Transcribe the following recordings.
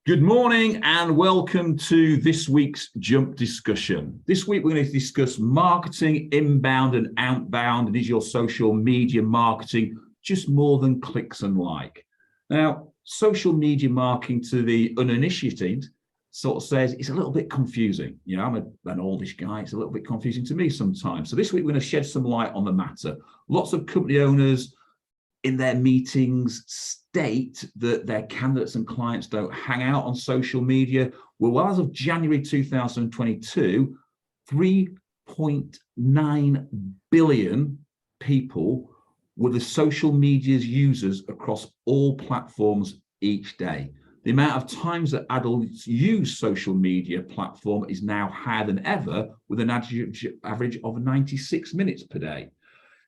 Good morning and welcome to this week's Jump discussion. This week we're going to discuss marketing inbound and outbound, and is your social media marketing just more than clicks and like? Now, social media marketing to the uninitiated sort of says it's a little bit confusing. You know, I'm an oldish guy, it's a little bit confusing to me sometimes. So this week we're going to shed some light on the matter. Lots of company owners in their meetings state that their candidates and clients don't hang out on social media. Well, as of January 2022, 3.9 billion people were the social media's users across all platforms each day. The amount of times that adults use social media platform is now higher than ever, with an average of 96 minutes per day.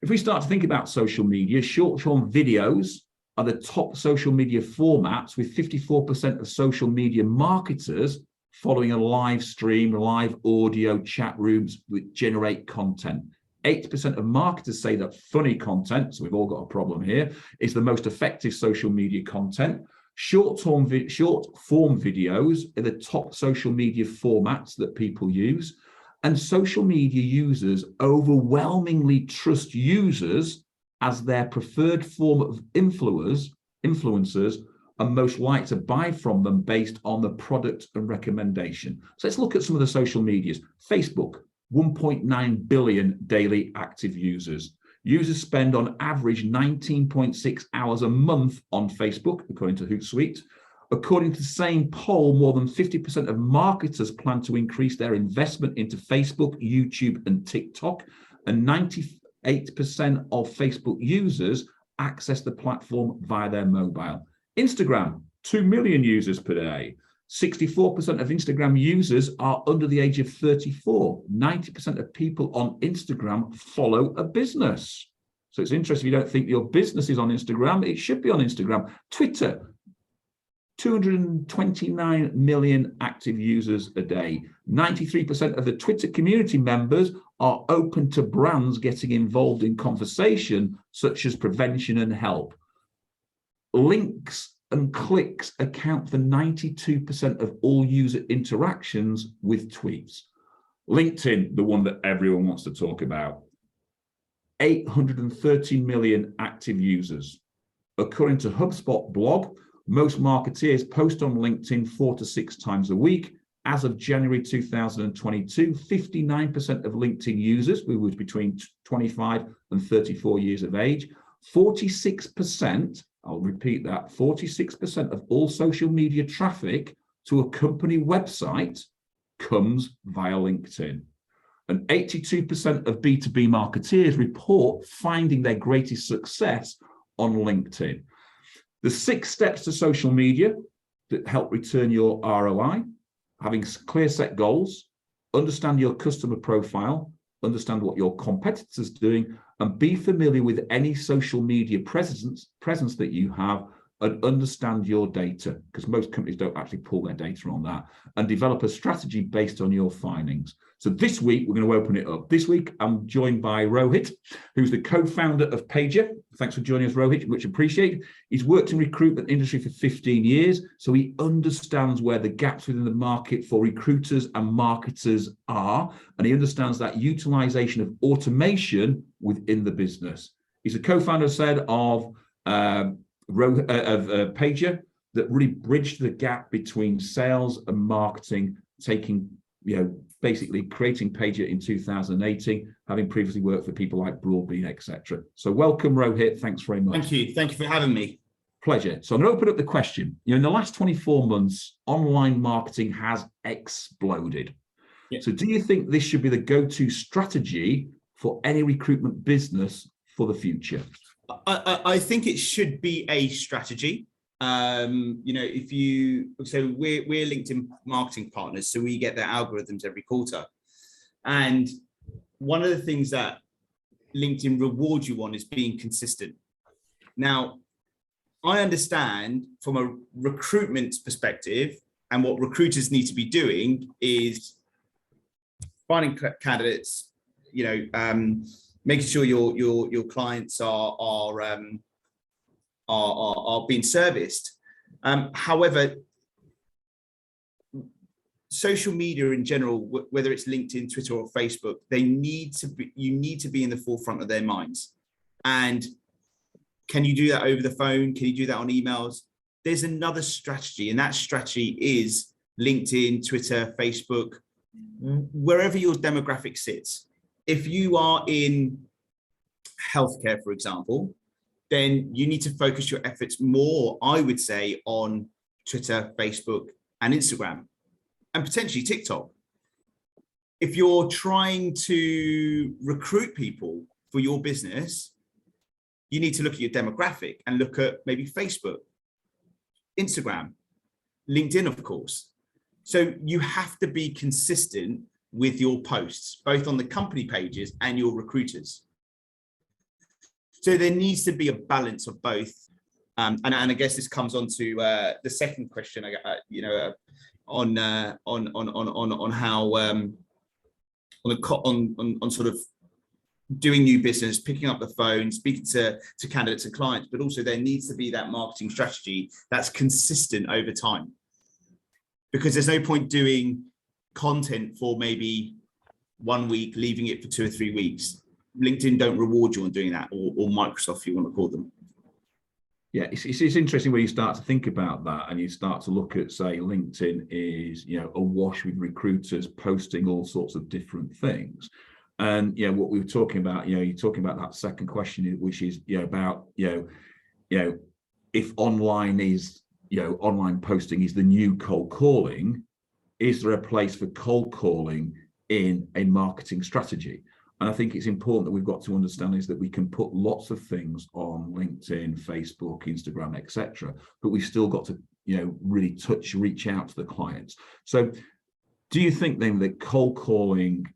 If we start to think about social media, short-form videos are the top social media formats, with 54% of social media marketers following a live stream, live audio, chat rooms that generate content. 8% of marketers say that funny content, so we've all got a problem here, is the most effective social media content. Short-form videos are the top social media formats that people use. And social media users overwhelmingly trust users as their preferred form of influencers and most likely to buy from them based on the product and recommendation. So let's look at some of the social medias. Facebook, 1.9 billion daily active users. Users spend on average 19.6 hours a month on Facebook, according to Hootsuite. According to the same poll, more than 50% of marketers plan to increase their investment into Facebook, YouTube, and TikTok, and 98% of Facebook users access the platform via their mobile. Instagram, 2 million users per day. 64% of Instagram users are under the age of 34. 90% of people on Instagram follow a business. So it's interesting, if you don't think your business is on Instagram, it should be on Instagram. Twitter, 229 million active users a day. 93% of the Twitter community members are open to brands getting involved in conversation, such as prevention and help. Links and clicks account for 92% of all user interactions with tweets. LinkedIn, the one that everyone wants to talk about. 830 million active users. According to HubSpot blog, most marketeers post on LinkedIn 4 to 6 times a week. As of January 2022, 59% of LinkedIn users, who was between 25 and 34 years of age, 46%, I'll repeat that, 46% of all social media traffic to a company website comes via LinkedIn. And 82% of B2B marketeers report finding their greatest success on LinkedIn. The 6 steps to social media that help return your ROI: having clear set goals, understand your customer profile, understand what your competitors are doing, and be familiar with any social media presence that you have, and understand your data, because most companies don't actually pull their data on that, and develop a strategy based on your findings. So this week, we're going to open it up. This week, I'm joined by Rohit, who's the co-founder of Pager. Thanks for joining us, Rohit, much appreciated. He's worked in recruitment industry for 15 years, so he understands where the gaps within the market for recruiters and marketers are, and he understands that utilization of automation within the business. He's a co-founder, of Pager, that really bridged the gap between sales and marketing, basically creating Pager in 2018, having previously worked for people like Broadbean, etc. So welcome, Rohit. Thanks very much. Thank you. Thank you for having me. Pleasure. So I'm going to open up the question. In the last 24 months, online marketing has exploded. Yeah. So do you think this should be the go-to strategy for any recruitment business for the future? I think it should be a strategy. We're LinkedIn marketing partners, so we get their algorithms every quarter. And one of the things that LinkedIn rewards you on is being consistent. Now, I understand from a recruitment perspective, and what recruiters need to be doing is finding candidates, making sure your clients are being serviced. However, social media in general, whether it's LinkedIn, Twitter, or Facebook, you need to be in the forefront of their minds. And can you do that over the phone? Can you do that on emails? There's another strategy, and that strategy is LinkedIn, Twitter, Facebook, wherever your demographic sits. If you are in healthcare, for example, then you need to focus your efforts more, I would say, on Twitter, Facebook, and Instagram, and potentially TikTok. If you're trying to recruit people for your business, you need to look at your demographic and look at maybe Facebook, Instagram, LinkedIn, of course. So you have to be consistent with your posts, both on the company pages and your recruiters. So there needs to be a balance of both. And I guess this comes on to the second question, on how on sort of doing new business, picking up the phone, speaking to candidates and clients, but also there needs to be that marketing strategy that's consistent over time. Because there's no point doing content for maybe 1 week, leaving it for 2 or 3 weeks. LinkedIn don't reward you on doing that, or Microsoft, if you want to call them. Yeah, it's interesting when you start to think about that, and you start to look at, say, LinkedIn is, awash with recruiters posting all sorts of different things. And what we were talking about, you're talking about that second question, which is about if online is online posting is the new cold calling, is there a place for cold calling in a marketing strategy? And I think it's important that we've got to understand is that we can put lots of things on LinkedIn, Facebook, Instagram, etc., but we've still got to really reach out to the clients. So do you think then that cold calling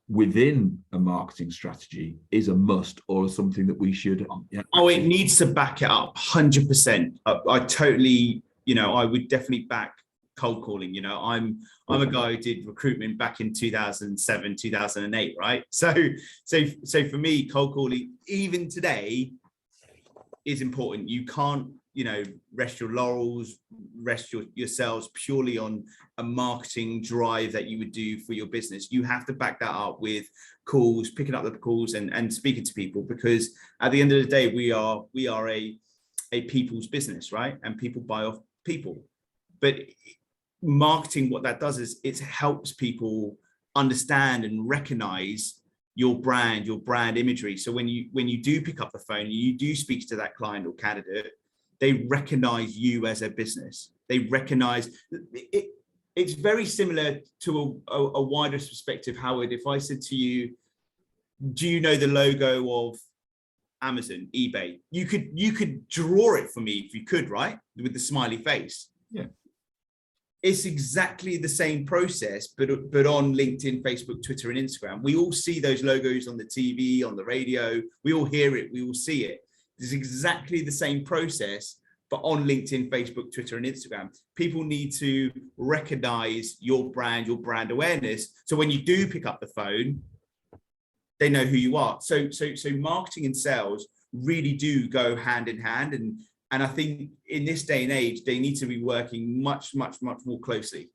within a marketing strategy is a must, or something that we should it needs to back it up 100%. I totally, I would definitely back cold calling. I'm a guy who did recruitment back in 2007, 2008, right? So for me, cold calling even today is important. You can't rest your laurels, rest yourselves purely on a marketing drive that you would do for your business. You have to back that up with calls, picking up the calls and speaking to people, because at the end of the day, we are a people's business, right? And people buy off people. But marketing, what that does is it helps people understand and recognize your brand imagery. So when you do pick up the phone, you do speak to that client or candidate, they recognize you as a business. They recognize it. It's very similar to a wider perspective, Howard. If I said to you, do you know the logo of Amazon, eBay? You could draw it for me if you could, right? With the smiley face. Yeah. It's exactly the same process, but on LinkedIn, Facebook, Twitter, and Instagram. We all see those logos on the TV, on the radio. We all hear it. We all see it. It's exactly the same process, but on LinkedIn, Facebook, Twitter, and Instagram. People need to recognize your brand awareness. So when you do pick up the phone, they know who you are. So marketing and sales really do go hand in hand. And I think in this day and age, they need to be working much, much, much more closely.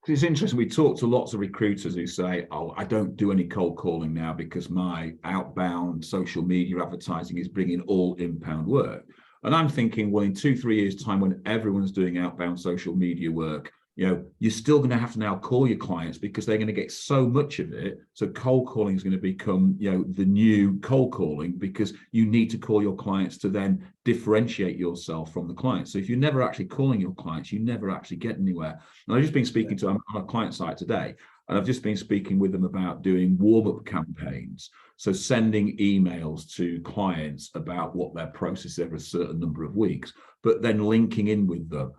It's interesting. We talk to lots of recruiters who say, oh, I don't do any cold calling now because my outbound social media advertising is bringing all inbound work. And I'm thinking, well, in 2-3 years' time, when everyone's doing outbound social media work, you're still going to have to now call your clients because they're going to get so much of it. So cold calling is going to become, the new cold calling, because you need to call your clients to then differentiate yourself from the clients. So if you're never actually calling your clients, you never actually get anywhere. And I've just been speaking to, I'm on a client site today, and I've just been speaking with them about doing warm-up campaigns. So sending emails to clients about what their process is over a certain number of weeks, but then linking in with them,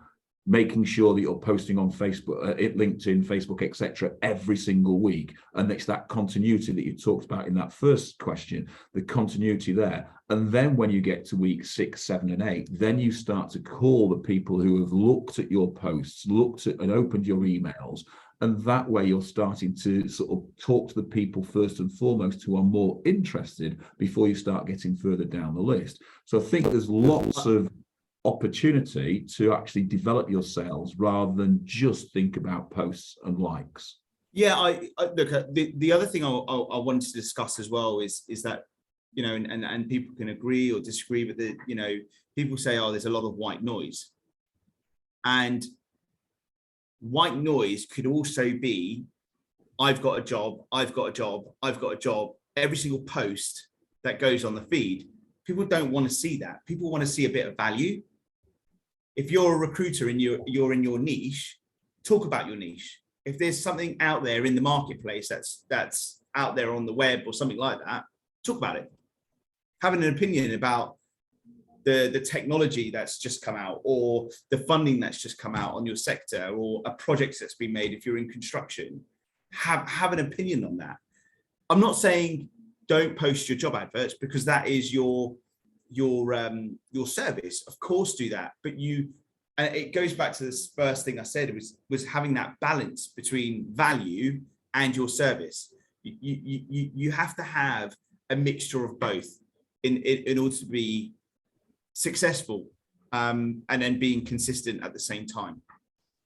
making sure that you're posting on Facebook, LinkedIn, Facebook, etc., every single week. And it's that continuity that you talked about in that first question, the continuity there. And then when you get to week 6, 7, and 8, then you start to call the people who have looked at your posts, looked at and opened your emails. And that way you're starting to sort of talk to the people first and foremost who are more interested before you start getting further down the list. So I think there's lots of opportunity to actually develop your sales rather than just think about posts and likes. Yeah, I look at the other thing I wanted to discuss as well is that, you know, and people can agree or disagree with it. You know, people say, oh, there's a lot of white noise, and white noise could also be, I've got a job, I've got a job, I've got a job. Every single post that goes on the feed, people don't want to see that. People want to see a bit of value. If you're a recruiter and you're in your niche, talk about your niche. If there's something out there in the marketplace that's out there on the web or something like that, talk about it. Having an opinion about the technology that's just come out, or the funding that's just come out on your sector, or a project that's been made if you're in construction, have an opinion on that. I'm not saying don't post your job adverts, because that is your service. Of course, do that, but and it goes back to this first thing I said, was having that balance between value and your service. You have to have a mixture of both in order to be successful, and then being consistent at the same time.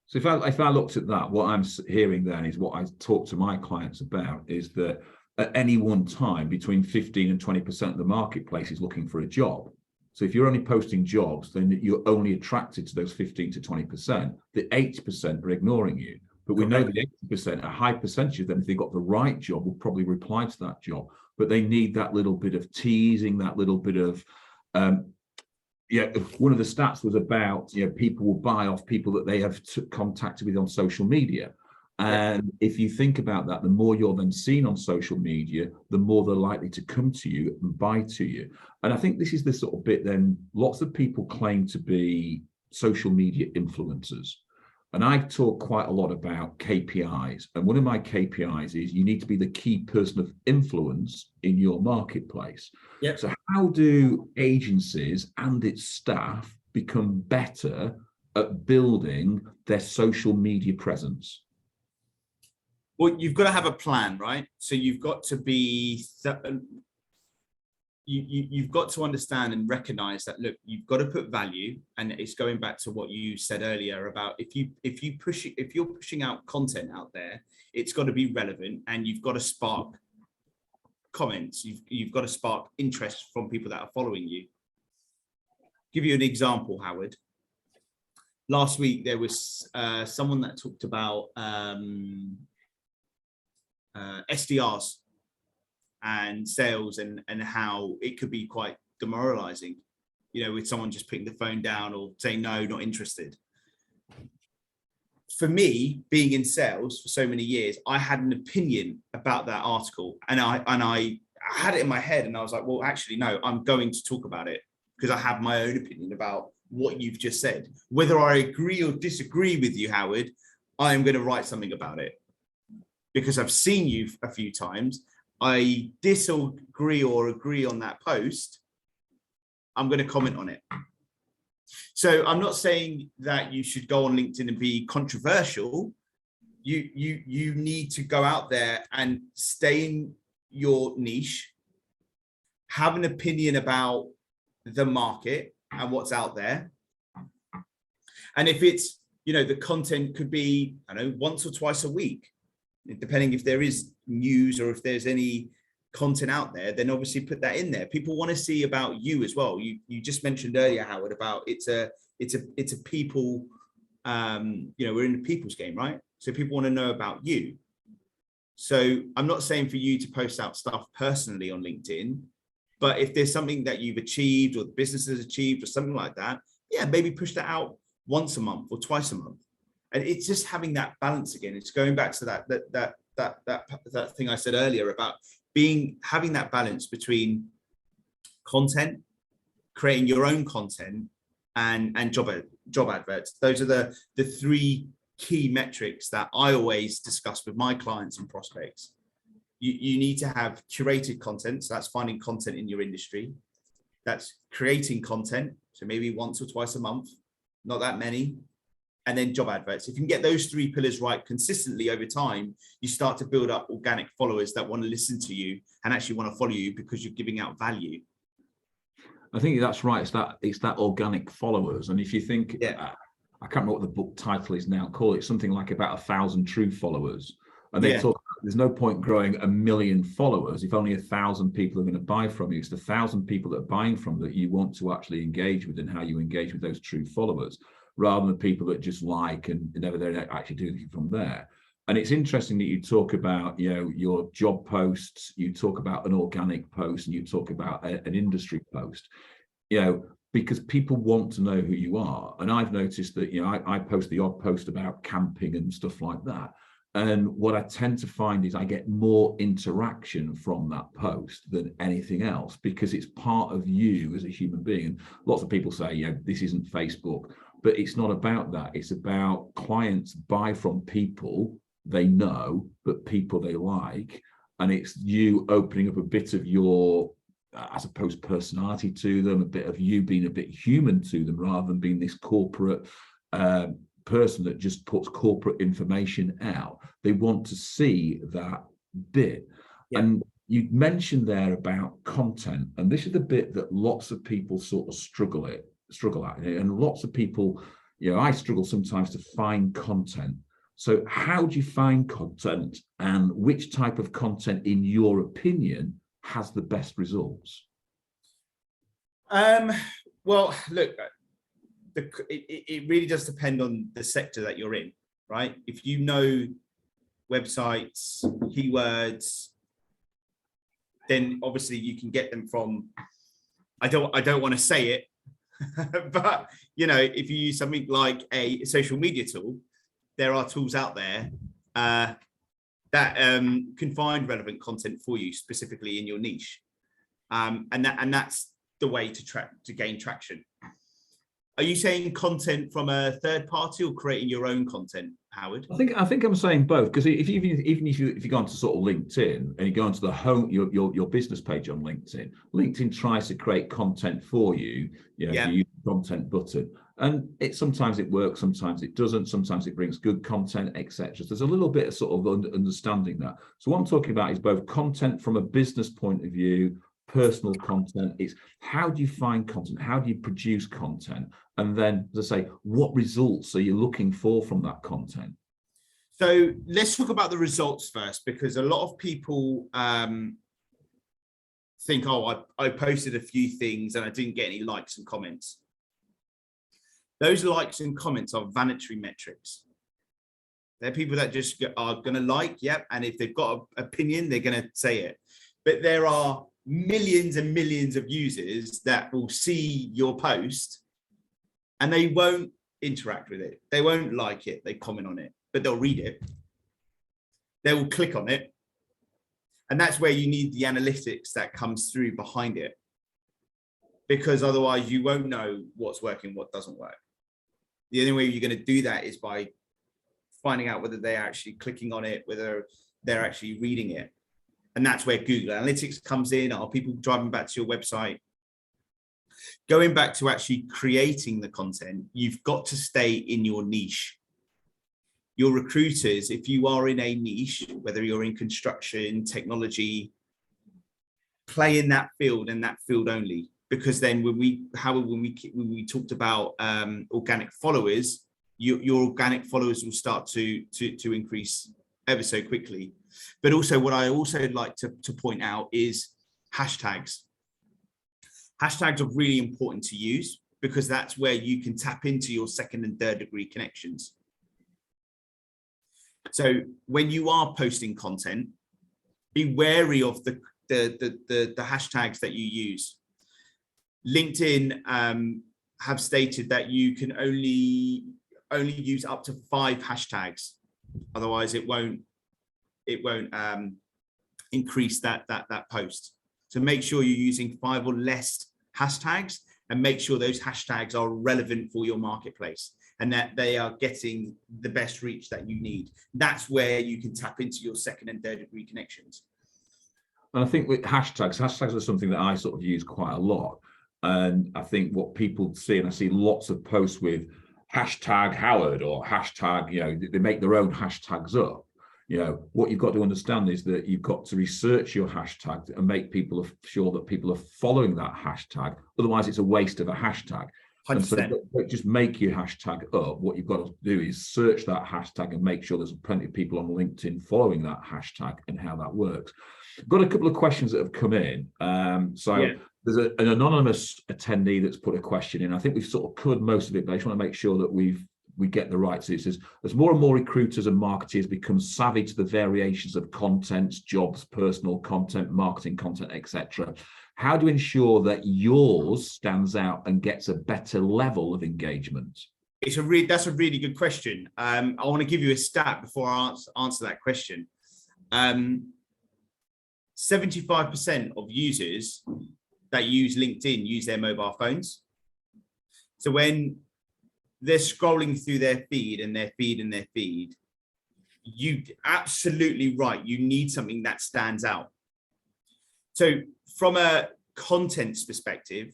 So if I looked at that, what I'm hearing then is what I talk to my clients about is that at any one time, between 15 and 20% of the marketplace is looking for a job. So if you're only posting jobs, then you're only attracted to those 15 to 20%. The 80% are ignoring you. But we know the 80%, a high percentage of them, if they've got the right job, will probably reply to that job. But they need that little bit of teasing, that little bit of, one of the stats was about, people will buy off people that they have contacted with on social media. And if you think about that, the more you're then seen on social media, the more they're likely to come to you and buy to you. And I think this is the sort of bit then, lots of people claim to be social media influencers. And I talk quite a lot about KPIs. And one of my KPIs is you need to be the key person of influence in your marketplace. Yep. So how do agencies and its staff become better at building their social media presence? Well, you've got to have a plan, right? So you've got to be, you've got to understand and recognize that, look, you've got to put value, and it's going back to what you said earlier about if you're pushing out content out there, it's got to be relevant, and you've got to spark comments. You've got to spark interest from people that are following you. Give you an example, Howard. Last week there was someone that talked about SDRs and sales, and how it could be quite demoralizing, with someone just putting the phone down or saying no, not interested. For me, being in sales for so many years, I had an opinion about that article, and I had it in my head, and I was like, well, actually, no, I'm going to talk about it because I have my own opinion about what you've just said. Whether I agree or disagree with you, Howard, I am going to write something about it because I've seen you a few times. I disagree or agree on that post. I'm going to comment on it. So I'm not saying that you should go on LinkedIn and be controversial. You need to go out there and stay in your niche, have an opinion about the market and what's out there. And if it's, the content could be, once or twice a week, depending if there is news or if there's any content out there, then obviously put that in there. People want to see about you as well. You just mentioned earlier, Howard, about it's a people, we're in the people's game, right? So people want to know about you. So I'm not saying for you to post out stuff personally on LinkedIn, but if there's something that you've achieved or the business has achieved or something like that, yeah, maybe push that out once a month or twice a month. And it's just having that balance again. It's going back to that thing I said earlier about having that balance between content, creating your own content, and job adverts. Those are the three key metrics that I always discuss with my clients and prospects. You need to have curated content. So that's finding content in your industry. That's creating content. So maybe once or twice a month, not that many. And then job adverts. If you can get those three pillars right consistently over time, you start to build up organic followers that want to listen to you and actually want to follow you because you're giving out value. I think that's right. It's that organic followers. And if you think, Yeah. I can't remember what the book title is now, call it something like about 1,000 true followers. And they Yeah. talk, there's no point growing 1 million followers if only 1,000 people are going to buy from you. It's the 1,000 people that are buying from that you want to actually engage with, and how you engage with those true followers, rather than people that just like and never they don't actually do anything from there. And it's interesting that you talk about, your job posts, you talk about an organic post, and you talk about an industry post, because people want to know who you are. And I've noticed that, I post the odd post about camping and stuff like that. And what I tend to find is I get more interaction from that post than anything else, because it's part of you as a human being. And lots of people say, this isn't Facebook, but it's not about that. It's about clients buy from people they know, but people they like. And it's you opening up a bit of your, I suppose, personality to them, a bit of you being a bit human to them, rather than being this corporate person that just puts corporate information out. They want to see that bit. Yeah. And you mentioned there about content, and this is the bit that lots of people sort of struggle at, and lots of people, I struggle sometimes to find content. So how do you find content, and which type of content, in your opinion, has the best results? Well, look, it really does depend on the sector that you're in, right? If you know websites, keywords, then obviously you can get them from, I don't want to say it, but if you use something like a social media tool, there are tools out there that can find relevant content for you specifically in your niche, and that's the way to gain traction. Are you saying content from a third party, or creating your own content, Howard? I think I'm saying both, because if you go onto sort of LinkedIn and you go onto the home, your business page on LinkedIn tries to create content for you. You use the content button, and sometimes it works, sometimes it doesn't, sometimes it brings good content, etc. So there's a little bit of sort of understanding that. So what I'm talking about is both content from a business point of view, personal content. It's how do you find content, how do you produce content, and then, as I say, what results are you looking for from that content? So let's talk about the results first, because a lot of people think, I posted a few things and I didn't get any likes and comments. Those likes and comments are vanity metrics. They're people that just are going to like, and if they've got an opinion, they're going to say it. But there are millions and millions of users that will see your post and they won't interact with it. They won't like it. They comment on it, but they'll read it. They will click on it. And that's where you need the analytics that comes through behind it, because otherwise you won't know what's working, what doesn't work. The only way you're going to do that is by finding out whether they're actually clicking on it, whether they're actually reading it. And that's where Google Analytics comes in. Are people driving back to your website? Going back to actually creating the content, you've got to stay in your niche. Your recruiters, if you are in a niche, whether you're in construction, technology, play in that field and that field only. Because then when we talked about organic followers, your organic followers will start to increase ever so quickly. But also, what I also like to point out is hashtags. Hashtags are really important to use, because that's where you can tap into your second and third degree connections. So when you are posting content, be wary of the hashtags that you use. LinkedIn have stated that you can only use up to 5 hashtags. Otherwise, it won't increase that post. So make sure you're using 5 or less hashtags, and make sure those hashtags are relevant for your marketplace and that they are getting the best reach that you need. That's where you can tap into your second and third degree connections. And I think with hashtags are something that I sort of use quite a lot. And I think what people see, and I see lots of posts with hashtag Howard or hashtag, they make their own hashtags up. What you've got to understand is that you've got to research your hashtag and make people sure that people are following that hashtag. Otherwise, it's a waste of a hashtag. 100%. And so don't just make your hashtag up. What you've got to do is search that hashtag and make sure there's plenty of people on LinkedIn following that hashtag and how that works. I've got a couple of questions that have come in. There's an anonymous attendee that's put a question in. I think we've sort of covered most of it, but I just want to make sure that we get the right. So it says, as more and more recruiters and marketeers become savvy to the variations of contents, jobs, personal content, marketing content, etc., how do you ensure that yours stands out and gets a better level of engagement? That's a really good question. I want to give you a stat before I answer that question. 75% of users that use LinkedIn use their mobile phones. So when they're scrolling through their feed, you absolutely right. You need something that stands out. So from a contents perspective,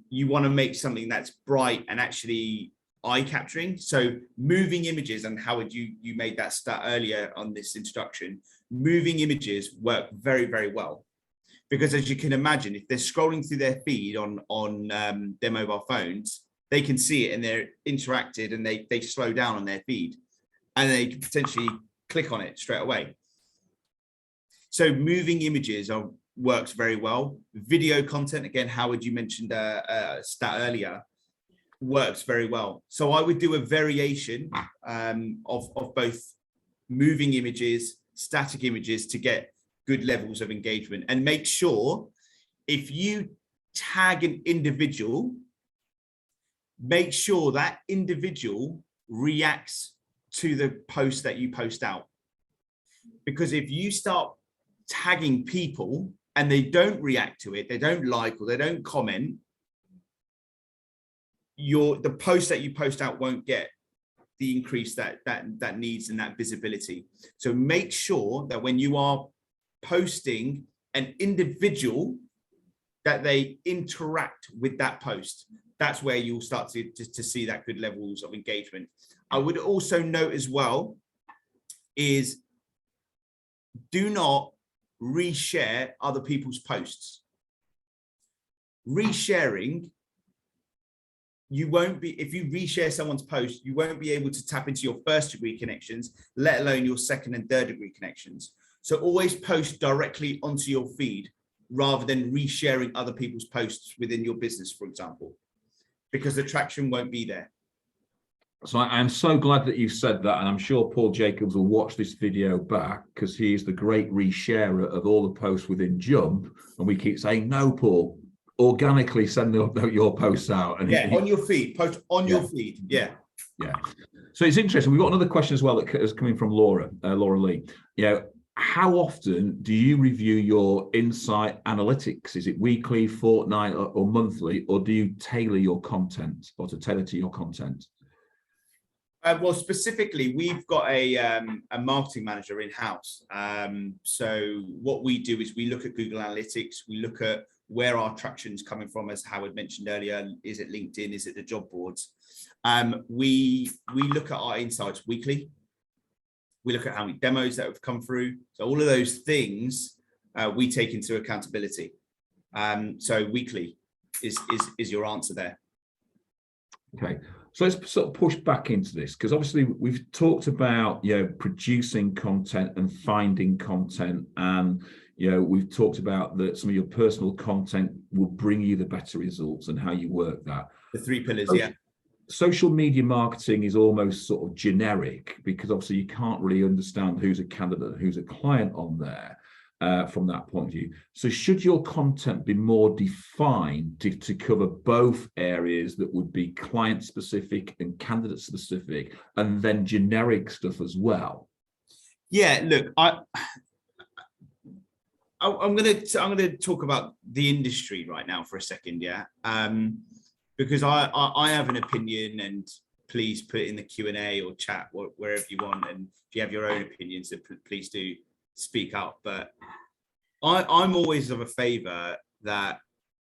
you want to make something that's bright and actually eye-capturing. So moving images, and Howard, you made that stat earlier on this introduction. Moving images work very, very well, because as you can imagine, if they're scrolling through their feed on their mobile phones, they can see it and they're interacted and they slow down on their feed and they can potentially click on it straight away. So moving images works very well. Video content, again, Howard, you mentioned a stat earlier, works very well. So I would do a variation of both moving images, static images to get good levels of engagement, and make sure if you tag an individual, make sure that individual reacts to the post that you post out. Because if you start tagging people and they don't react to it, they don't like or they don't comment, the post that you post out won't get the increase that needs and that visibility. So make sure that when you are posting an individual, that they interact with that post. That's where you'll start to see that good levels of engagement. I would also note as well is do not reshare other people's posts. Resharing, if you reshare someone's post, you won't be able to tap into your first degree connections, let alone your second and third degree connections. So always post directly onto your feed rather than resharing other people's posts within your business, for example, because the traction won't be there. So I'm so glad that you said that, and I'm sure Paul Jacobs will watch this video back because he is the great resharer of all the posts within Jump, and we keep saying, no, Paul, organically send your posts out. And on your feed, post on your feed. Yeah. So it's interesting. We've got another question as well that is coming from Laura Lee. How often do you review your insight analytics? Is it weekly, fortnight, or monthly, or do you tailor your content or to tailor to your content? Well, specifically, we've got a marketing manager in-house. So what we do is we look at Google Analytics, we look at where our traction is coming from, as Howard mentioned earlier. Is it LinkedIn? Is it the job boards? We look at our insights weekly. We look at how many demos that have come through. So all of those things we take into accountability. So weekly is your answer there. Okay. So let's sort of push back into this, because obviously we've talked about producing content and finding content, and we've talked about that some of your personal content will bring you the better results and how you work that. The 3 pillars, yeah. Social media marketing is almost sort of generic because obviously you can't really understand who's a candidate and who's a client on there from that point of view. So should your content be more defined to cover both areas that would be client specific and candidate specific, and then generic stuff as well? Yeah, look, I'm going to talk about the industry right now for a second, yeah. Because I have an opinion, and please put it in the Q&A or chat wherever you want. And if you have your own opinions, so please do speak up. But I'm always of a favor that,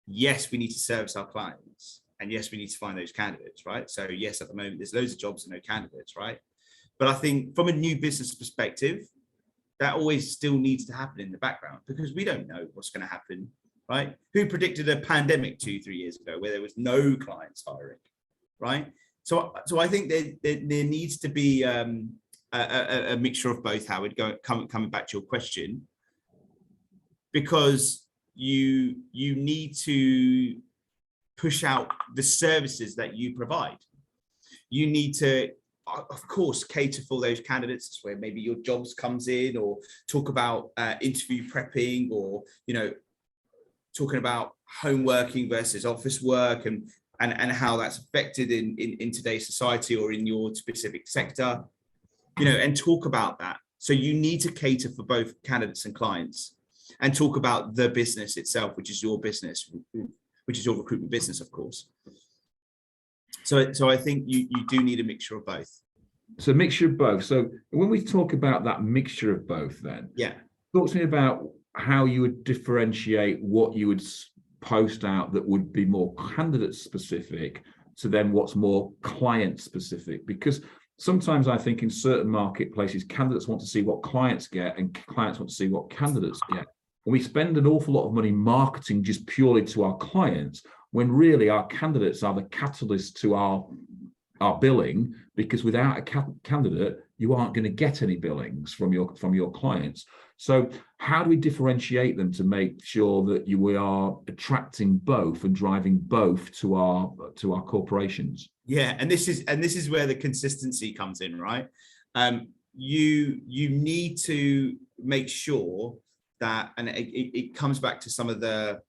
yes, we need to service our clients, and yes, we need to find those candidates, right? So yes, at the moment, there's loads of jobs and no candidates, right? But I think from a new business perspective, that always still needs to happen in the background, because we don't know what's going to happen, right? Who predicted a pandemic 2-3 years ago where there was no clients hiring, right? So I think there needs to be a mixture of both, Howard, coming back to your question, because you need to push out the services that you provide. You need to, of course, cater for those candidates where maybe your jobs comes in, or talk about interview prepping, or, you know, talking about home working versus office work, and how that's affected in today's society or in your specific sector, you know, and talk about that. So you need to cater for both candidates and clients, and talk about the business itself, which is your business, which is your recruitment business, of course. So I think you do need a mixture of both. So a mixture of both. So when we talk about that mixture of both, then talk to me about how you would differentiate what you would post out that would be more candidate specific to then what's more client specific. Because sometimes I think in certain marketplaces, candidates want to see what clients get and clients want to see what candidates get. And we spend an awful lot of money marketing just purely to our clients, when really our candidates are the catalyst to our billing, because without a candidate, you aren't going to get any billings from your clients. So how do we differentiate them to make sure that we are attracting both and driving both to our corporations? Yeah, and this is where the consistency comes in, right? You need to make sure that, and it comes back to some of the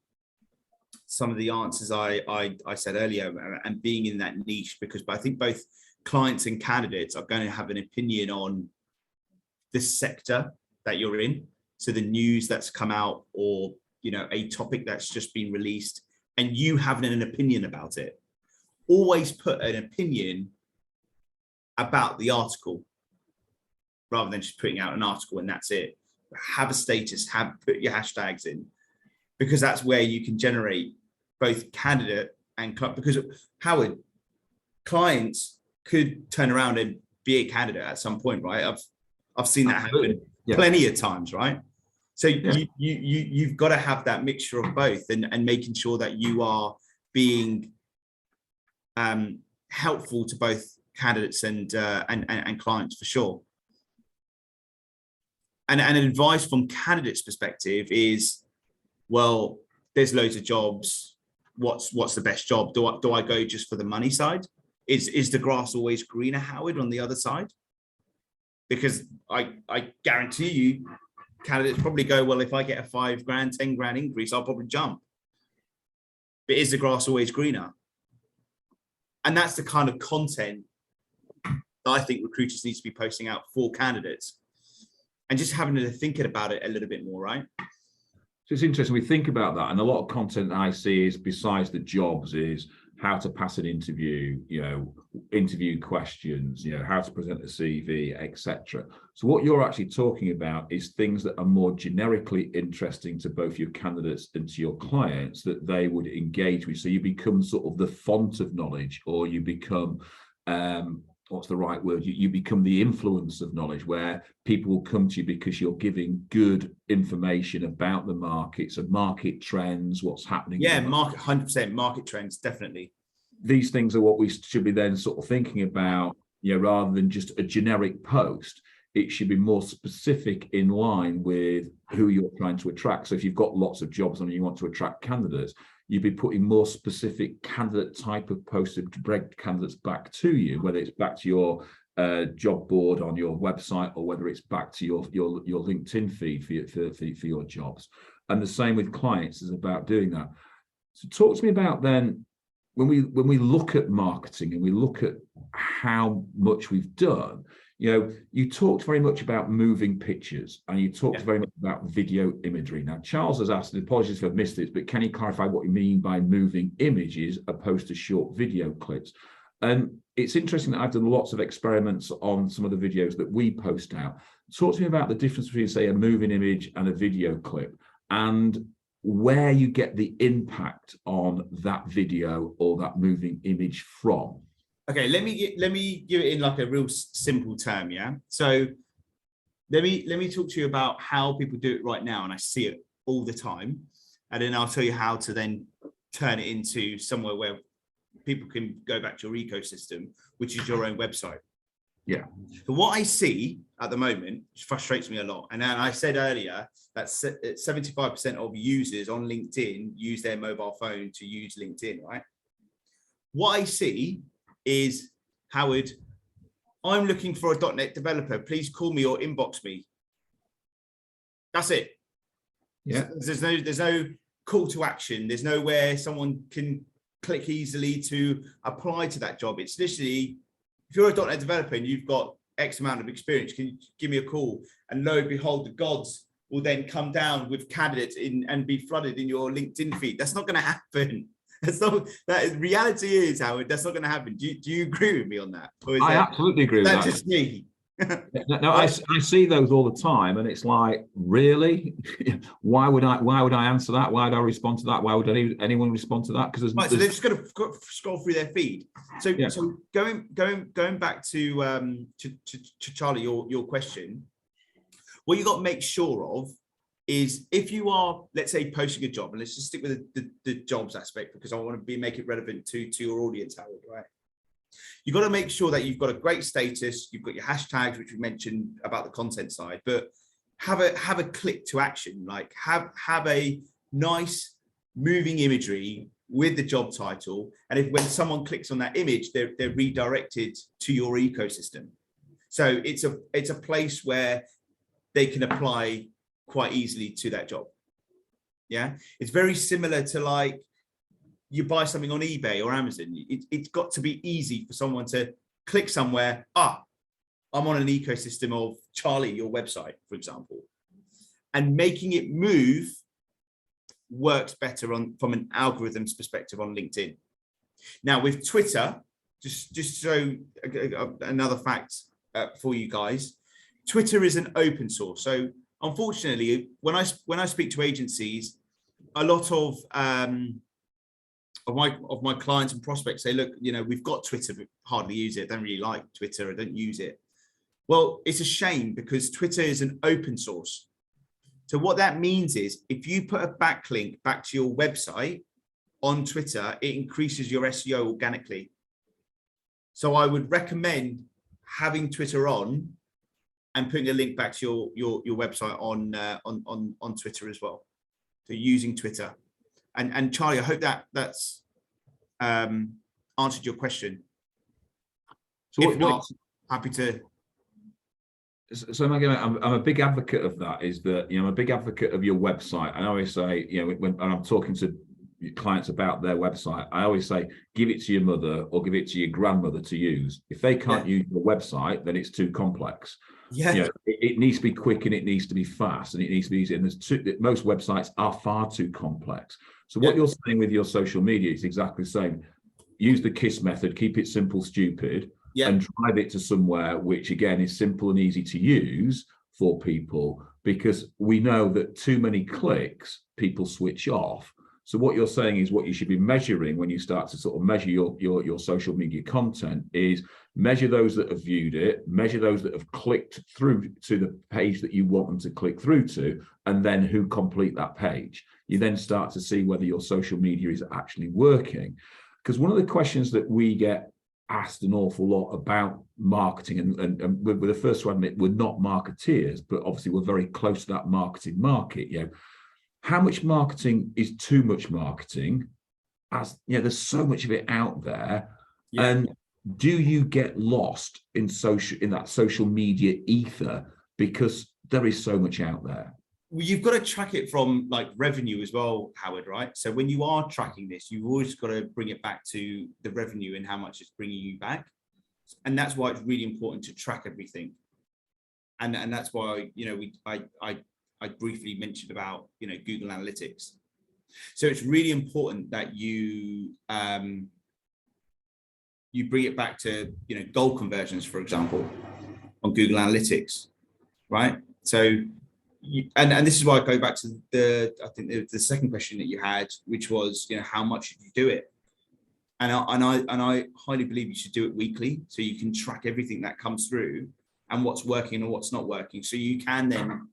answers I said earlier, and being in that niche, because I think both clients and candidates are going to have an opinion on the sector that you're in. So the news that's come out, or, you know, a topic that's just been released, and you having an opinion about it. Always put an opinion about the article, rather than just putting out an article and that's it. Have a status, put your hashtags in, because that's where you can generate both candidate and client. Because, Howard, clients could turn around and be a candidate at some point, right? I've seen that happen plenty of times, right? So you've got to have that mixture of both, and making sure that you are being helpful to both candidates and clients, for sure. And advice from candidates' perspective is, well, there's loads of jobs. What's the best job? Do I go just for the money side? Is the grass always greener, Howard, on the other side? Because I guarantee you, candidates probably go, well, if I get a $5,000, $10,000 increase, I'll probably jump. But is the grass always greener? And that's the kind of content that I think recruiters need to be posting out for candidates, and just having to think about it a little bit more, right? So it's interesting, we think about that, and a lot of content I see is, besides the jobs, is how to pass an interview, you know, interview questions, you know, how to present a CV, etc. So what you're actually talking about is things that are more generically interesting to both your candidates and to your clients, that they would engage with. So you become sort of the font of knowledge, or you become, what's the right word? You become the influence of knowledge, where people will come to you because you're giving good information about the markets and market trends, what's happening. Yeah, market, 100% market trends, definitely. These things are what we should be then sort of thinking about, you know, rather than just a generic post. It should be more specific, in line with who you're trying to attract. So if you've got lots of jobs on and you want to attract candidates, you'd be putting more specific candidate type of posts to bring candidates back to you, whether it's back to your job board on your website, or whether it's back to your LinkedIn feed for your jobs. And the same with clients, is about doing that. So talk to me about then, when we look at marketing and we look at how much we've done, you know, you talked very much about moving pictures, and you talked very much about video imagery. Now, Charles has asked, and apologies if I've missed it, but can you clarify what you mean by moving images opposed to short video clips? And it's interesting that I've done lots of experiments on some of the videos that we post out. Talk to me about the difference between, say, a moving image and a video clip, and where you get the impact on that video or that moving image from. Okay, let me give it in like a real simple term, yeah? So let me talk to you about how people do it right now, and I see it all the time, and then I'll tell you how to then turn it into somewhere where people can go back to your ecosystem, which is your own website. Yeah. So what I see at the moment, which frustrates me a lot, and then I said earlier that 75% of users on LinkedIn use their mobile phone to use LinkedIn, right? What I see is, Howard, I'm looking for a .NET developer. Please call me or inbox me. That's it. Yeah. There's no call to action. There's nowhere someone can click easily to apply to that job. It's literally, if you're a .NET developer and you've got X amount of experience, can you give me a call? And lo and behold, the gods will then come down with candidates in and be flooded in your LinkedIn feed. That's not going to happen. Reality is, Howard, that's not going to happen. Do you agree with me on that? I absolutely agree with that. That's just me. No, I see those all the time, and it's like, really? Why would I answer that? Why would I respond to that? Why would anyone respond to that? Because so they're just going to scroll through their feed. So, yeah. So going back to Charlie, your question, what you got to make sure of is, if you are, let's say, posting a job, and let's just stick with the jobs aspect because I want to make it relevant to your audience, Howard, right? You've got to make sure that you've got a great status, you've got your hashtags, which we mentioned about the content side, but have a click to action, like have a nice moving imagery with the job title. And when someone clicks on that image, they're redirected to your ecosystem. So it's a place where they can apply quite easily to that job. Yeah, it's very similar to, like, you buy something on eBay or Amazon. It's got to be easy for someone to click somewhere. I'm on an ecosystem of Charlie, your website, for example, and making it move works better from an algorithms perspective on LinkedIn. Now with Twitter, just so another fact for you guys, Twitter is an open source. So unfortunately, when I speak to agencies, a lot of my clients and prospects say, look, we've got Twitter, but hardly use it. I don't really like Twitter. I don't use it. Well, it's a shame because Twitter is an open source. So what that means is, if you put a backlink back to your website on Twitter, it increases your SEO organically. So I would recommend having Twitter on and putting a link back to your website on Twitter as well. So using Twitter. And Charlie, I hope that's answered your question. So if not, happy to. So I'm a big advocate of that. Is that, I'm a big advocate of your website. I always say, when I'm talking to clients about their website, I always say, give it to your mother or give it to your grandmother to use. If they can't use the website, then it's too complex. Yeah, it needs to be quick and it needs to be fast and it needs to be easy. And most websites are far too complex. So what you're saying with your social media is exactly the same. Use the KISS method, keep it simple, stupid, and drive it to somewhere which, again, is simple and easy to use for people, because we know that too many clicks, people switch off. So what you're saying is, what you should be measuring when you start to sort of measure your social media content is measure those that have viewed it, measure those that have clicked through to the page that you want them to click through to, and then who complete that page. You then start to see whether your social media is actually working. Because one of the questions that we get asked an awful lot about marketing, and we're the first to admit we're not marketeers, but obviously we're very close to that marketing market. How much marketing is too much marketing? As there's so much of it out there, and do you get lost in that social media ether because there is so much out there? Well, you've got to track it from like revenue as well, Howard, right? So when you are tracking this, you've always got to bring it back to the revenue and how much it's bringing you back. And that's why it's really important to track everything. And that's why, I briefly mentioned about, Google Analytics. So it's really important that you bring it back to, goal conversions, for example, on Google Analytics, right? So, and this is why I go back to the second question that you had, which was, how much should you do it? And I highly believe you should do it weekly, so you can track everything that comes through and what's working and what's not working. So you can then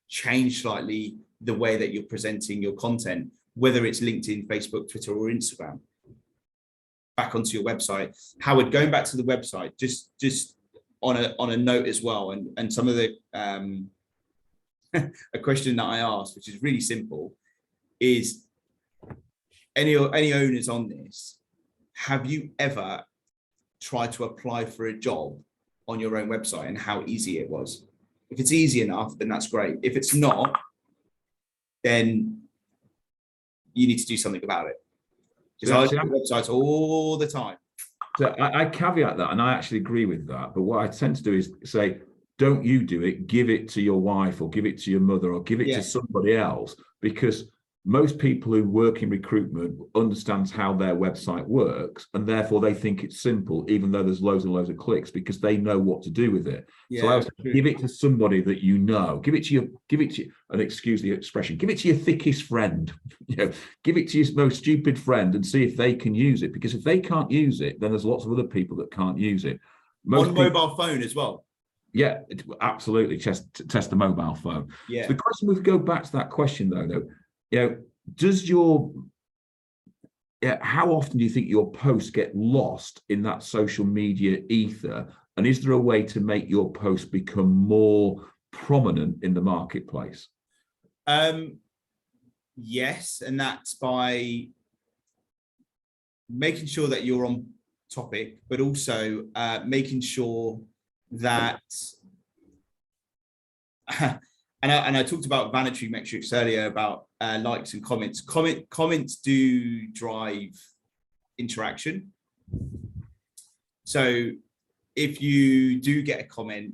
change slightly the way that you're presenting your content, whether it's LinkedIn, Facebook, Twitter, or Instagram, back onto your website. Howard, going back to the website, just on a note as well, and some of the a question that I asked, which is really simple, is any owners on this, have you ever tried to apply for a job on your own website and how easy it was? If it's easy enough, then that's great. If it's not, then you need to do something about it. Because I look at websites all the time. So I caveat that, and I actually agree with that. But what I tend to do is say, don't you do it, give it to your wife or give it to your mother or give it to somebody else, because most people who work in recruitment understands how their website works, and therefore they think it's simple, even though there's loads and loads of clicks, because they know what to do with it. So I would give it to somebody that you know. Give it to and excuse the expression, give it to your thickest friend. Give it to your most stupid friend and see if they can use it. Because if they can't use it, then there's lots of other people that can't use it. On mobile phone as well. Yeah, absolutely. Test the mobile phone. Yeah. So the question, we go back to that question though, does how often do you think your posts get lost in that social media ether? And is there a way to make your posts become more prominent in the marketplace? Yes, and that's by making sure that you're on topic, but also making sure that and I talked about vanity metrics earlier about likes and comments. Comments do drive interaction. So if you do get a comment,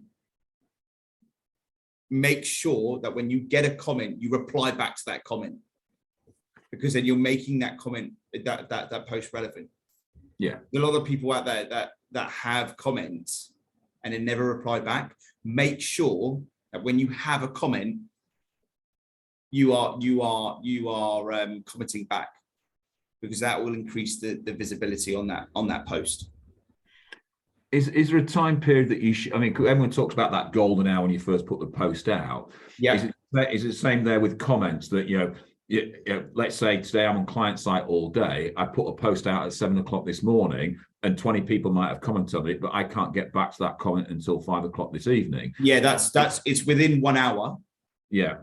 make sure that when you get a comment, you reply back to that comment, because then you're making that comment, that post relevant. Yeah. There are a lot of people out there that have comments and then never reply back. Make sure that when you have a comment, you are commenting back, because that will increase the visibility on that post. Is there a time period that you should? I mean, everyone talks about that golden hour when you first put the post out. Yeah. Is it the same there with comments that let's say today I'm on client site all day. I put a post out at 7 o'clock this morning, and 20 people might have commented on it, but I can't get back to that comment until 5 o'clock this evening. Yeah, that's it's within 1 hour. Yeah.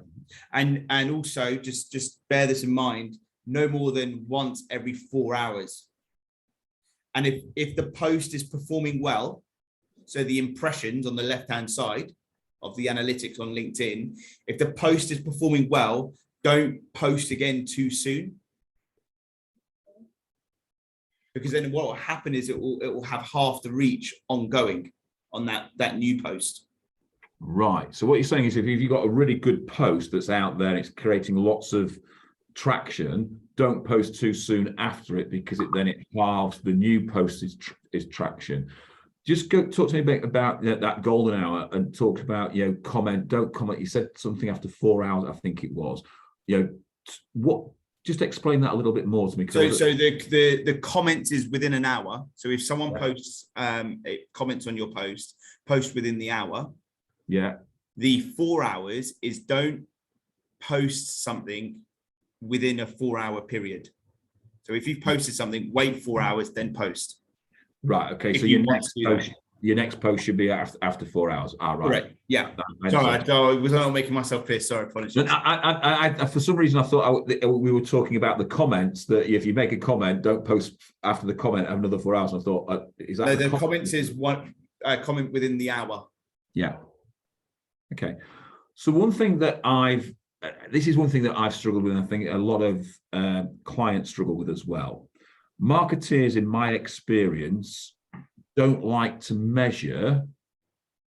And also just bear this in mind, no more than once every 4 hours. And if the post is performing well, so the impressions on the left-hand side of the analytics on LinkedIn, if the post is performing well, don't post again too soon. Because then what will happen is it will have half the reach ongoing on that new post. Right. So what you're saying is if you've got a really good post that's out there and it's creating lots of traction, don't post too soon after it, because it halves the new post is traction. Just talk to me a bit about that golden hour, and talk about don't comment. You said something after 4 hours, I think it was. Just explain that a little bit more to me. So the comment is within an hour. So if someone posts comments on your post within the hour. Yeah. The 4 hours is don't post something within a 4 hour period. So if you've posted something, wait 4 hours, then post. Right. Okay. So your next post should be after 4 hours. Right. Correct. Yeah. Sorry, I was not making myself clear. Sorry, apologies. I for some reason I thought we were talking about the comments, that if you make a comment, don't post after the comment, have another 4 hours. And I thought, is that no? The comments is one comment within the hour. Yeah. Okay. So one thing that I've struggled with, and I think a lot of clients struggle with as well. Marketeers, in my experience, don't like to measure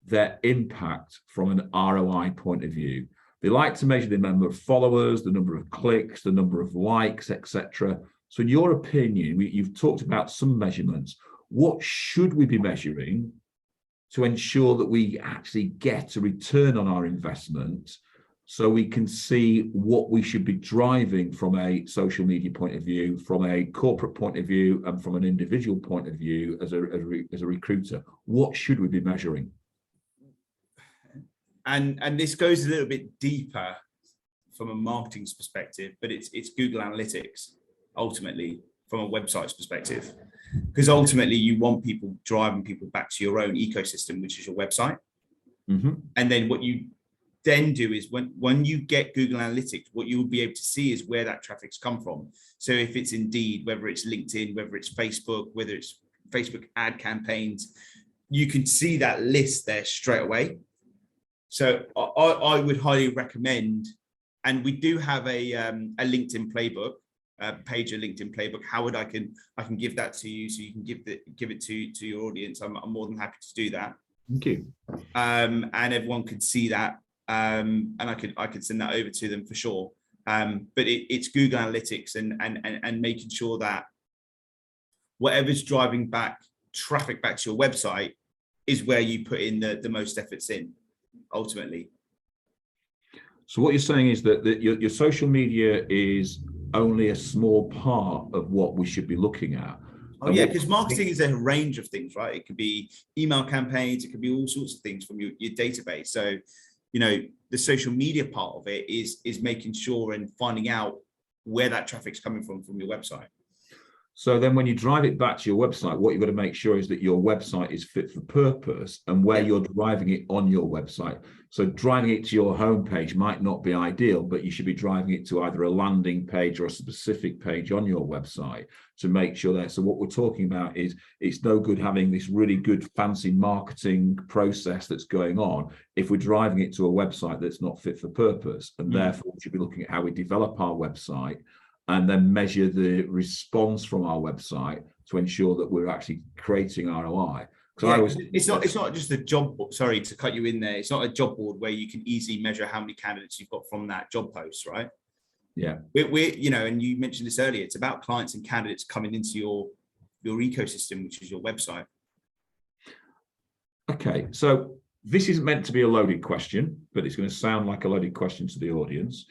their impact from an ROI point of view. They like to measure the number of followers, the number of clicks, the number of likes, etc. So in your opinion, you've talked about some measurements. What should we be measuring to ensure that we actually get a return on our investment, so we can see what we should be driving from a social media point of view, from a corporate point of view, and from an individual point of view as a recruiter? What should we be measuring? and this goes a little bit deeper from a marketing's perspective, but it's Google Analytics ultimately from a website's perspective, because ultimately you want people driving people back to your own ecosystem, which is your website. And then what you then do is when you get Google Analytics, what you will be able to see is where that traffic's come from. So if it's Indeed, whether it's LinkedIn, whether it's Facebook, whether it's Facebook ad campaigns, you can see that list there straight away. So I would highly recommend, and we do have a LinkedIn playbook, page of LinkedIn playbook. Howard, I can give that to you so you can give it to your audience. I'm more than happy to do that. Thank you. And everyone could see that, and I could send that over to them for sure. But it's Google Analytics and making sure that whatever's driving traffic back to your website is where you put in the most efforts in ultimately. So what you're saying is that your social media is only a small part of what we should be looking at. Oh yeah, because marketing is a range of things, right? It could be email campaigns, it could be all sorts of things from your database. So, you know, the social media part of it is making sure and finding out where that traffic's coming from your website. So then when you drive it back to your website, what you've got to make sure is that your website is fit for purpose and where you're driving it on your website. So driving it to your homepage might not be ideal, but you should be driving it to either a landing page or a specific page on your website to make sure that. So what we're talking about is it's no good having this really good fancy marketing process that's going on if we're driving it to a website that's not fit for purpose. And therefore we should be looking at how we develop our website and then measure the response from our website to ensure that we're actually creating ROI. It's not just a job board. Sorry to cut you in there. It's not a job board where you can easily measure how many candidates you've got from that job post, right? Yeah. We're you know, and you mentioned this earlier, it's about clients and candidates coming into your ecosystem, which is your website. Okay, so this isn't meant to be a loaded question, but it's going to sound like a loaded question to the audience.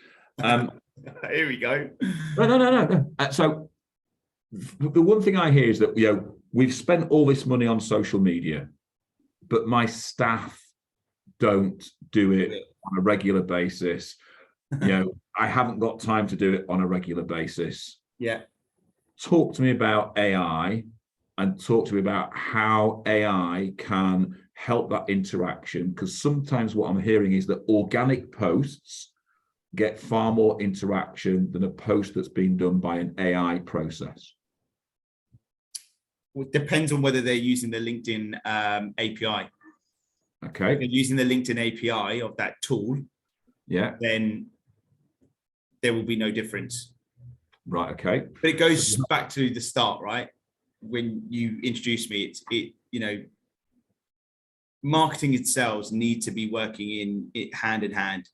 Here we go. No. So the one thing I hear is that, you know, we've spent all this money on social media, but my staff don't do it on a regular basis. You know, I haven't got time to do it on a regular basis. Yeah. Talk to me about AI and talk to me about how AI can help that interaction, because sometimes what I'm hearing is that organic posts get far more interaction than a post that's been done by an AI process. Well, it depends on whether they're using the LinkedIn API. Okay. If they're using the LinkedIn API of that tool, then there will be no difference. Right, okay. But it goes back to the start, right? When you introduced me, you know, marketing and sales need to be working hand in hand,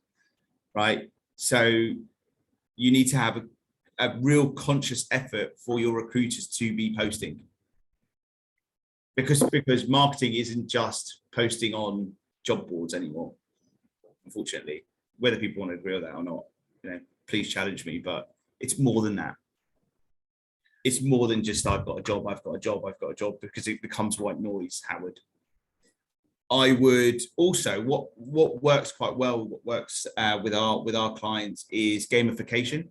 right? So you need to have a real conscious effort for your recruiters to be posting, because marketing isn't just posting on job boards anymore, unfortunately. Whether people want to agree with that or not, you know, please challenge me, but it's more than that. It's more than just I've got a job, because it becomes white noise, Howard. I would also, what works quite well, what works with our clients is gamification.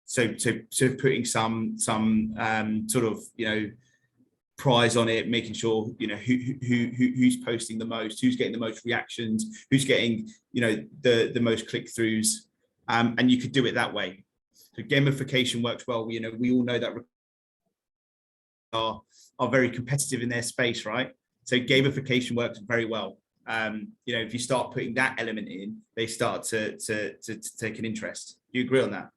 So putting some sort of, you know, prize on it, making sure, you know, who's posting the most, who's getting the most reactions, who's getting, you know, the most click-throughs, and you could do it that way. So gamification works well. You know, we all know that are very competitive in their space, right? So gamification works very well. You know, if you start putting that element in, they start to take an interest. Do you agree on that?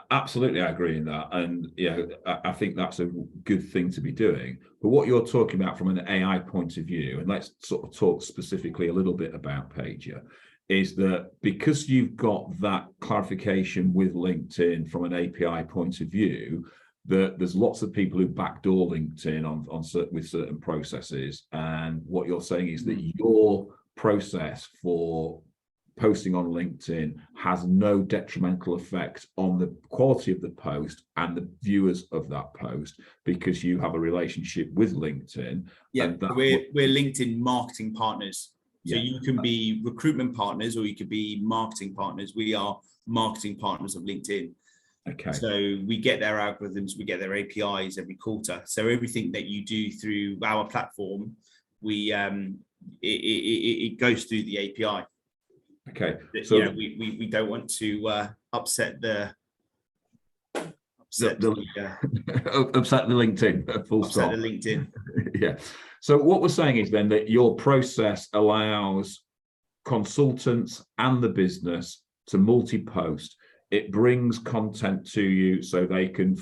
Absolutely, I agree in that. And yeah, I think that's a good thing to be doing. But what you're talking about from an AI point of view, and let's sort of talk specifically a little bit about Pager, is that because you've got that clarification with LinkedIn from an API point of view, that there's lots of people who backdoor LinkedIn with certain processes. And what you're saying is that your process for posting on LinkedIn has no detrimental effect on the quality of the post and the viewers of that post, because you have a relationship with LinkedIn. Yeah, we're LinkedIn marketing partners. So you can be recruitment partners or you could be marketing partners. We are marketing partners of LinkedIn. Okay. So we get their algorithms, we get their APIs every quarter. So everything that you do through our platform, it goes through the API. Okay. So we don't want to upset the LinkedIn, full stop. The LinkedIn. Yeah. So what we're saying is then that your process allows consultants and the business to multi-post. It brings content to you so they can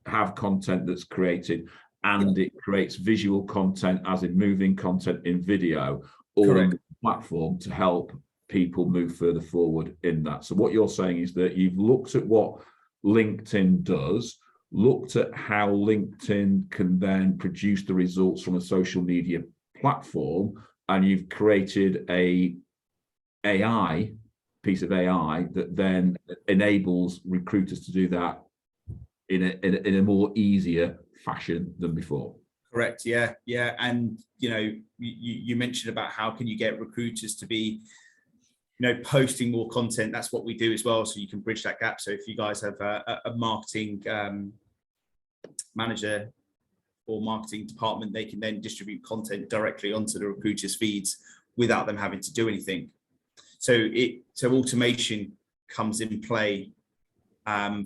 have content that's created, and it creates visual content, as in moving content in video, all on the platform to help people move further forward in that. So what you're saying is that you've looked at what LinkedIn does, looked at how LinkedIn can then produce the results from a social media platform, and you've created a piece of AI that then enables recruiters to do that in a more easier fashion than before. Correct. Yeah. And you mentioned about how can you get recruiters to be posting more content. That's what we do as well, so you can bridge that gap. So if you guys have a marketing manager or marketing department, they can then distribute content directly onto the recruiters' feeds without them having to do anything. So automation comes in play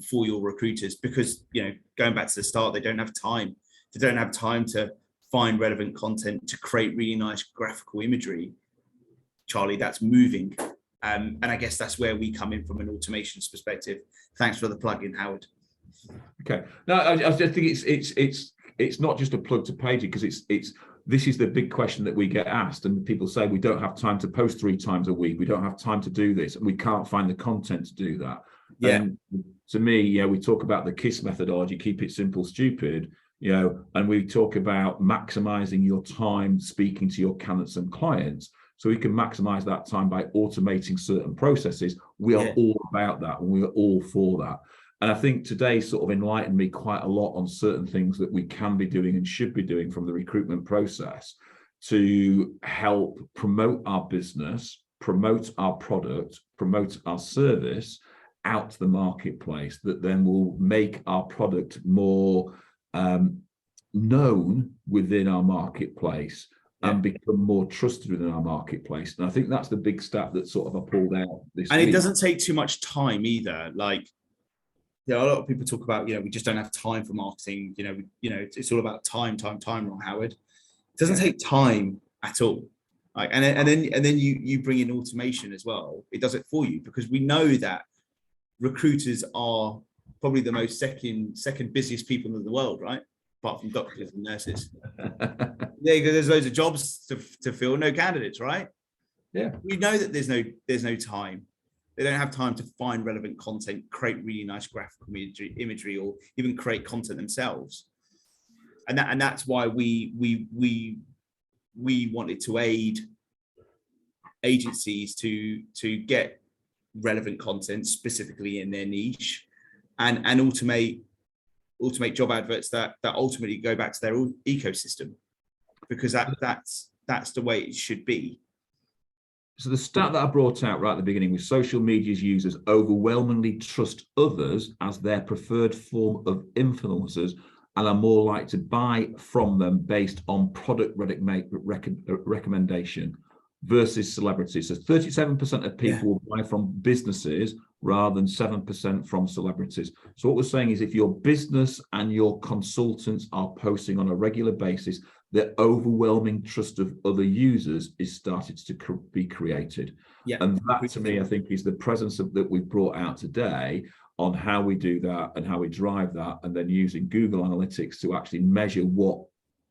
for your recruiters, because going back to the start, they don't have time. They don't have time to find relevant content, to create really nice graphical imagery, Charlie, that's moving. And I guess that's where we come in from an automations perspective. Thanks for the plug-in, Howard. Okay. No, I just think it's not just a plug to Page, because this is the big question that we get asked, and people say we don't have time to post 3 times a week. We don't have time to do this, and we can't find the content to do that. Yeah. And to me, we talk about the KISS methodology, keep it simple, stupid, and we talk about maximizing your time speaking to your candidates and clients. So we can maximize that time by automating certain processes. We are all about that, and we are all for that. And I think today sort of enlightened me quite a lot on certain things that we can be doing and should be doing from the recruitment process to help promote our business, promote our product, promote our service out to the marketplace, that then will make our product more known within our marketplace and become more trusted within our marketplace. And I think that's the big stat that sort of I pulled out this week. It doesn't take too much time either. Like, a lot of people talk about, we just don't have time for marketing. It's all about time, Howard. It doesn't take time at all. Like, and then you bring in automation as well. It does it for you, because we know that recruiters are probably the most second busiest people in the world, right? Apart from doctors and nurses. There's loads of jobs to fill, no candidates, right? Yeah. We know that there's no time. They don't have time to find relevant content, create really nice graphical imagery, or even create content themselves. And that's why we wanted to aid agencies to get relevant content specifically in their niche, and automate job adverts that ultimately go back to their own ecosystem, because that's the way it should be. So the stat that I brought out right at the beginning was social media's users overwhelmingly trust others as their preferred form of influencers and are more likely to buy from them based on product recommendation versus celebrities. So 37% of people will buy from businesses rather than 7% from celebrities. So what we're saying is, if your business and your consultants are posting on a regular basis, the overwhelming trust of other users is started to be created. Yeah. And that, to me, I think is the presence that we've brought out today on how we do that and how we drive that, and then using Google Analytics to actually measure what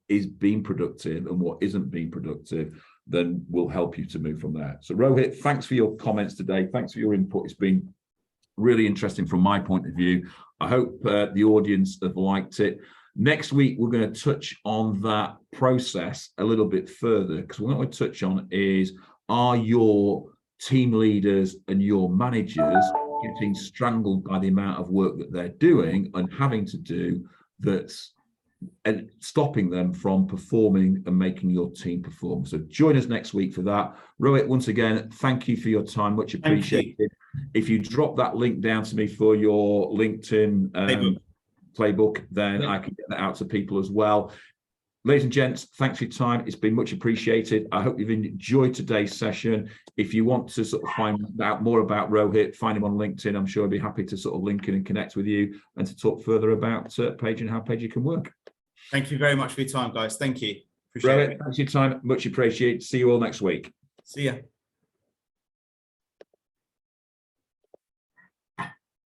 is being productive and what isn't being productive, then will help you to move from there. So Rohit, thanks for your comments today. Thanks for your input. It's been really interesting from my point of view. I hope the audience have liked it. Next week, we're going to touch on that process a little bit further, because what we're going to touch on is, are your team leaders and your managers getting strangled by the amount of work that they're doing and having to do that's and stopping them from performing and making your team perform. So join us next week for that. Rohit, once again, thank you for your time. Much appreciated. If you drop that link down to me for your LinkedIn playbook, then I can get that out to people as well. Ladies and gents, thanks for your time. It's been much appreciated. I hope you've enjoyed today's session. If you want to sort of find out more about Rohit, find him on LinkedIn. I'm sure I'd be happy to sort of link in and connect with you and to talk further about Page and how Page can work. Thank you very much for your time, guys. Thank you. Appreciate it. Thanks for your time. Much appreciated. See you all next week. See ya.